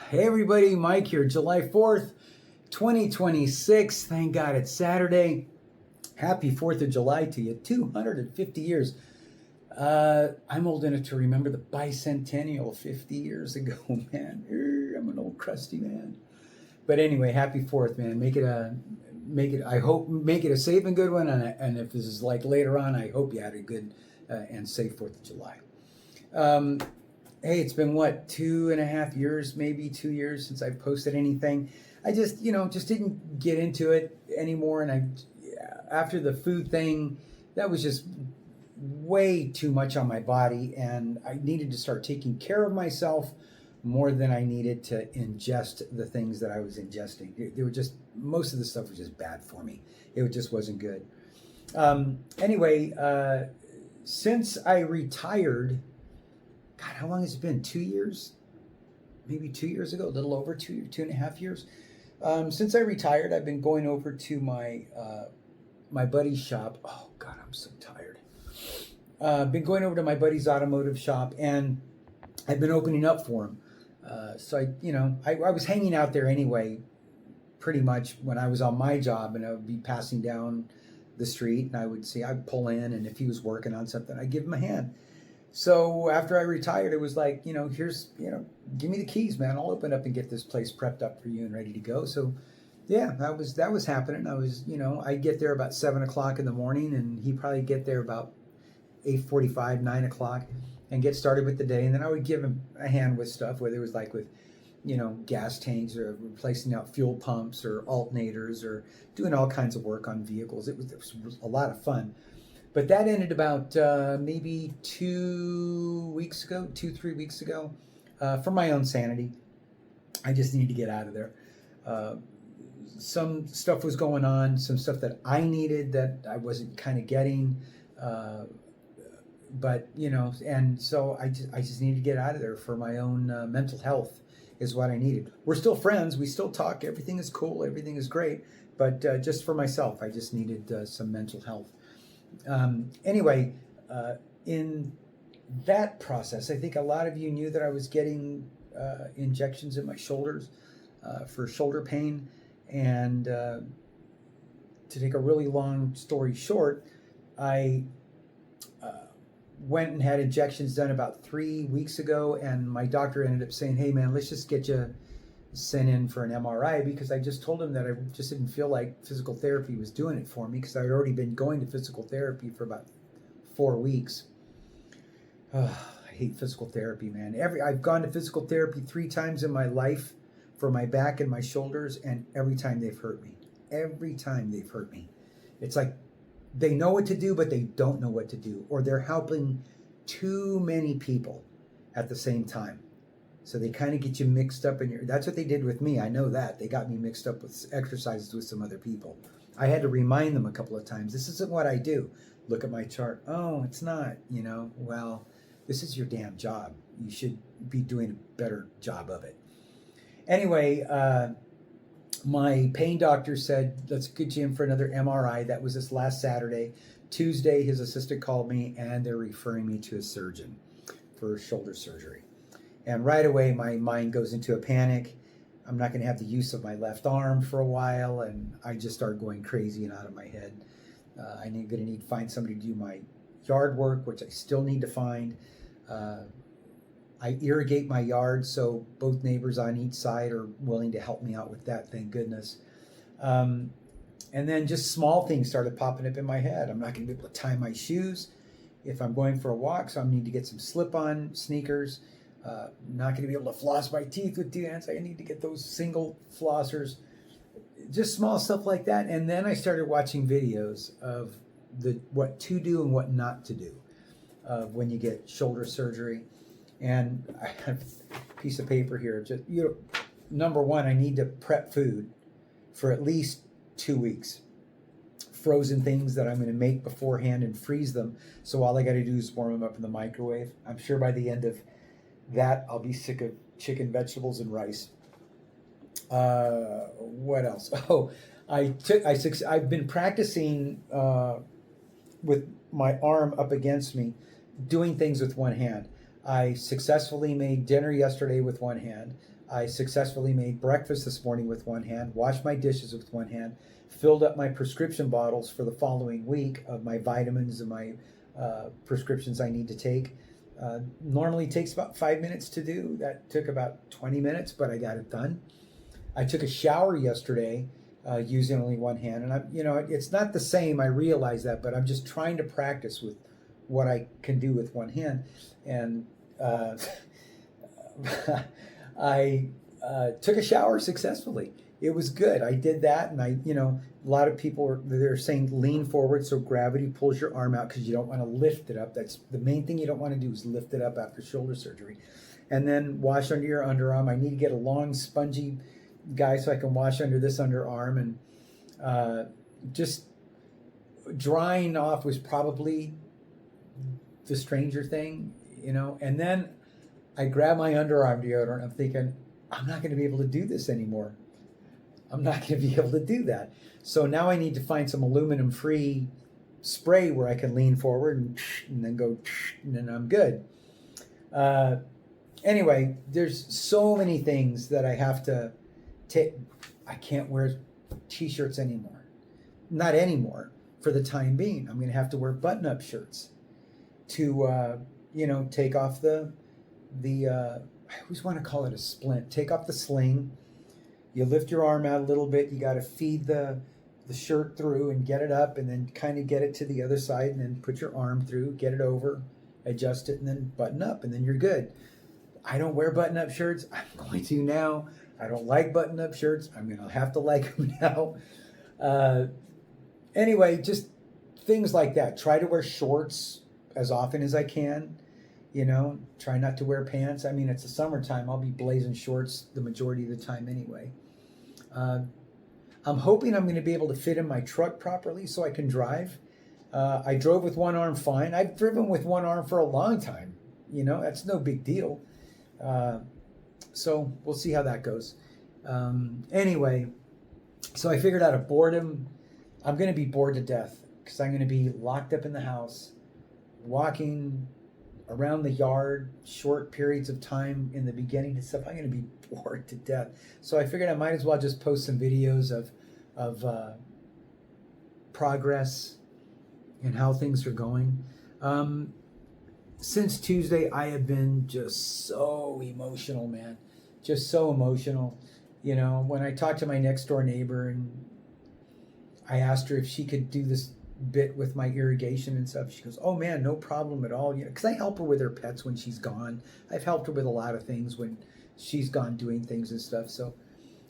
Hey everybody, Mike here, July 4th, 2026. Thank God it's Saturday. Happy 4th of July to you. 250 years. I'm old enough to remember the bicentennial 50 years ago, man. I'm an old crusty man. But anyway, happy 4th, man. Make it a safe and good one. And if this is like later on, I hope you had a good and safe 4th of July. Hey, it's been what, 2.5 years, maybe 2 years since I've posted anything. I just didn't get into it anymore. And after the food thing, that was just way too much on my body. And I needed to start taking care of myself more than I needed to ingest the things that I was ingesting. They were just, most of the stuff was just bad for me. It just wasn't good. Anyway, since I retired, God, how long has it been? 2 years? Maybe 2 years ago, a little over 2.5 years. Since I retired, I've been going over to my buddy's shop. Oh God, I'm so tired. Been going over to my buddy's automotive shop, and I've been opening up for him. So I was hanging out there anyway, pretty much when I was on my job, and I would be passing down the street, and I'd pull in, and if he was working on something, I'd give him a hand. So after I retired, it was like, here's, give me the keys, man. I'll open up and get this place prepped up for you and ready to go. So yeah, that was happening. I was, I'd get there about 7 o'clock in the morning, and he'd probably get there about 8:45, 9 o'clock, and get started with the day. And then I would give him a hand with stuff, whether it was like with, gas tanks or replacing out fuel pumps or alternators or doing all kinds of work on vehicles. It was a lot of fun. But that ended about maybe 3 weeks ago, for my own sanity. I just needed to get out of there. Some stuff was going on, some stuff that I needed that I wasn't kind of getting. And so I just needed to get out of there for my own mental health is what I needed. We're still friends. We still talk. Everything is cool. Everything is great. But just for myself, I just needed some mental health. Anyway, in that process, I think a lot of you knew that I was getting injections in my shoulders for shoulder pain. And to take a really long story short, I went and had injections done about 3 weeks ago, and my doctor ended up saying, hey man, let's just get you sent in for an MRI, because I just told him that I just didn't feel like physical therapy was doing it for me, because I'd already been going to physical therapy for about 4 weeks. I hate physical therapy, man. I've gone to physical therapy 3 times in my life for my back and my shoulders, and every time they've hurt me. Every time they've hurt me. It's like they know what to do, but they don't know what to do, or they're helping too many people at the same time. So they kind of get you mixed up that's what they did with me. I know that. They got me mixed up with exercises with some other people. I had to remind them a couple of times, this isn't what I do. Look at my chart. Oh, it's not, well, this is your damn job. You should be doing a better job of it. Anyway, my pain doctor said, let's get you in for another MRI. That was this last Saturday. Tuesday, his assistant called me, and they're referring me to a surgeon for shoulder surgery. And right away, my mind goes into a panic. I'm not going to have the use of my left arm for a while, and I just start going crazy and out of my head. I'm going to need to find somebody to do my yard work, which I still need to find. I irrigate my yard, so both neighbors on each side are willing to help me out with that, thank goodness. And then just small things started popping up in my head. I'm not going to be able to tie my shoes if I'm going for a walk, so I need to get some slip-on sneakers. Not going to be able to floss my teeth with 2 hands. I need to get those single flossers. Just small stuff like that. And then I started watching videos of what to do and what not to do when you get shoulder surgery. And I have a piece of paper here. Just number one, I need to prep food for at least 2 weeks. Frozen things that I'm going to make beforehand and freeze them. So all I got to do is warm them up in the microwave. I'm sure by the end of that, I'll be sick of chicken, vegetables, and rice. What else? Oh, I've been practicing with my arm up against me, doing things with one hand. I successfully made dinner yesterday with one hand. I successfully made breakfast this morning with one hand, washed my dishes with one hand, filled up my prescription bottles for the following week of my vitamins and my prescriptions I need to take. Normally takes about 5 minutes to do. That took about 20 minutes, but I got it done. I took a shower yesterday using only one hand, and it's not the same. I realize that, but I'm just trying to practice with what I can do with one hand. And I took a shower successfully. It was good. I did that, and a lot of people they're saying lean forward so gravity pulls your arm out because you don't want to lift it up. That's the main thing you don't want to do is lift it up after shoulder surgery. And then wash under your underarm. I need to get a long, spongy guy so I can wash under this underarm, and just drying off was probably the stranger thing, and then I grabbed my underarm deodorant. I'm thinking, I'm not going to be able to do this anymore. I'm not going to be able to do that. So now I need to find some aluminum-free spray where I can lean forward and then go, and then I'm good. Anyway, there's so many things that I have to take. I can't wear t-shirts anymore. Not anymore for the time being. I'm going to have to wear button-up shirts to, take off the I always want to call it a splint. Take off the sling. You lift your arm out a little bit. You got to feed the shirt through and get it up, and then kind of get it to the other side, and then put your arm through, get it over, adjust it, and then button up, and then you're good. I don't wear button-up shirts. I'm going to now. I don't like button-up shirts. I'm going to have to like them now. Anyway, just things like that. Try to wear shorts as often as I can. Try not to wear pants. I mean, it's the summertime. I'll be blazing shorts the majority of the time anyway. I'm hoping I'm going to be able to fit in my truck properly so I can drive. I drove with one arm fine. I've driven with one arm for a long time. That's no big deal. So we'll see how that goes. Anyway, so I figured out a boredom. I'm going to be bored to death because I'm going to be locked up in the house, walking around the yard, short periods of time in the beginning and stuff. I'm going to be bored to death. So I figured I might as well just post some videos of progress and how things are going. Since Tuesday, I have been just so emotional, man. Just so emotional. When I talked to my next door neighbor and I asked her if she could do this bit with my irrigation and stuff, she goes, oh man, no problem at all. Because I help her with her pets when she's gone. I've helped her with a lot of things when she's gone doing things and stuff. So,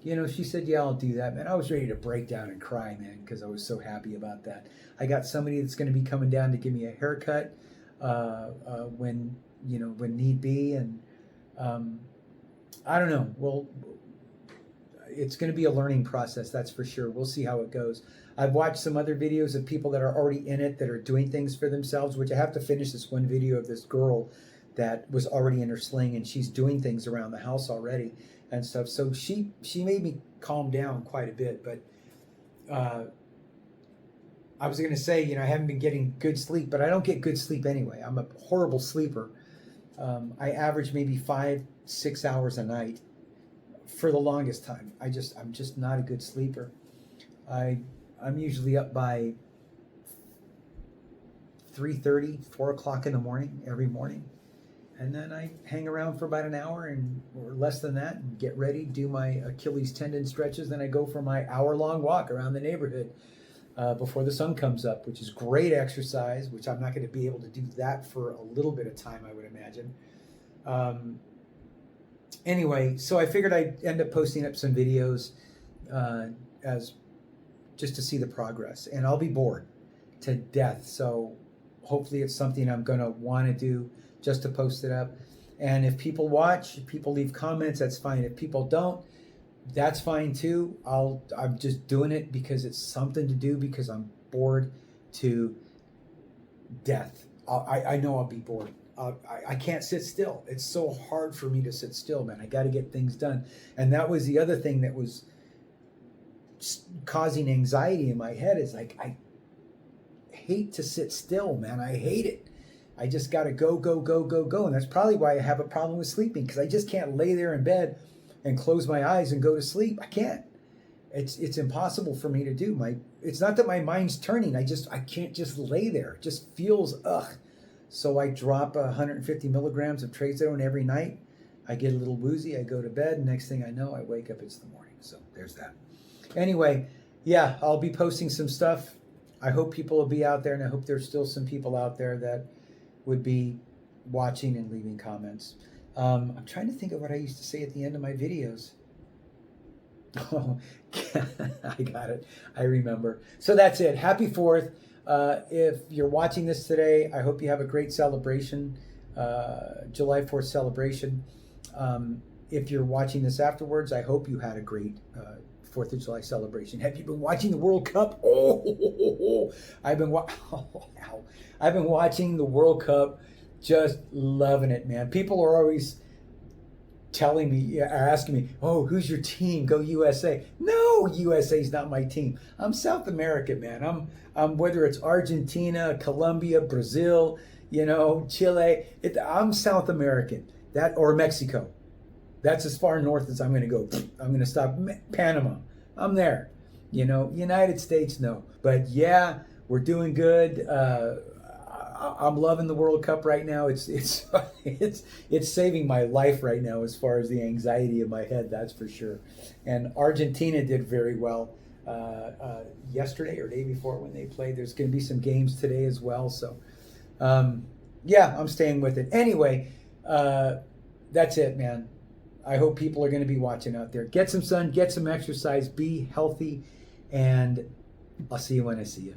she said, yeah, I'll do that, man. I was ready to break down and cry, man, because I was so happy about that. I got somebody that's going to be coming down to give me a haircut when need be. And I don't know. Well, it's going to be a learning process, that's for sure. We'll see how it goes. I've watched some other videos of people that are already in it, that are doing things for themselves, which I have to finish this one video of this girl that was already in her sling, and she's doing things around the house already and stuff. So she made me calm down quite a bit. But I was going to say, I haven't been getting good sleep, but I don't get good sleep anyway. I'm a horrible sleeper. I average maybe 5-6 hours a night for the longest time. I'm just not a good sleeper. I'm usually up by 3:30, 4 o'clock in the morning every morning. And then I hang around for about an hour or less than that and get ready, do my Achilles tendon stretches. Then I go for my hour-long walk around the neighborhood before the sun comes up, which is great exercise, which I'm not going to be able to do that for a little bit of time, I would imagine. Anyway, so I figured I'd end up posting up some videos as just to see the progress. And I'll be bored to death. So hopefully it's something I'm going to want to do just to post it up. And if people watch, if people leave comments, that's fine. If people don't, that's fine too. I'm just doing it because it's something to do, because I'm bored to death. I know I'll be bored. I can't sit still. It's so hard for me to sit still, man. I got to get things done. And that was the other thing that was causing anxiety in my head, is like, I hate to sit still, man. I hate it. I just got to go. And that's probably why I have a problem with sleeping, because I just can't lay there in bed and close my eyes and go to sleep. I can't. It's impossible for me to do. It's not that my mind's turning. I can't just lay there. It just feels ugh. So I drop 150 milligrams of trazodone every night. I get a little woozy. I go to bed. Next thing I know, I wake up. It's the morning. So there's that. Anyway, yeah, I'll be posting some stuff. I hope people will be out there, and I hope there's still some people out there that would be watching and leaving comments. I'm trying to think of what I used to say at the end of my videos. Oh, I got it. I remember. So that's it. Happy 4th. If you're watching this today, I hope you have a great celebration, July 4th celebration. If you're watching this afterwards, I hope you had a great 4th of July celebration. Have you been watching the World Cup? I've been watching the World Cup, just loving it, man. People are always telling me, asking me, oh, who's your team? Go USA. No, USA's not my team. I'm South American, man. I'm whether it's Argentina, Colombia, Brazil, Chile. I'm South American. Or Mexico. That's as far north as I'm going to go. I'm going to stop. Panama. I'm there. United States, no. But yeah, we're doing good. I'm loving the World Cup right now. It's saving my life right now as far as the anxiety in my head, that's for sure. And Argentina did very well yesterday or day before when they played. There's going to be some games today as well. So yeah, I'm staying with it. Anyway, that's it, man. I hope people are going to be watching out there. Get some sun, get some exercise, be healthy, and I'll see you when I see you.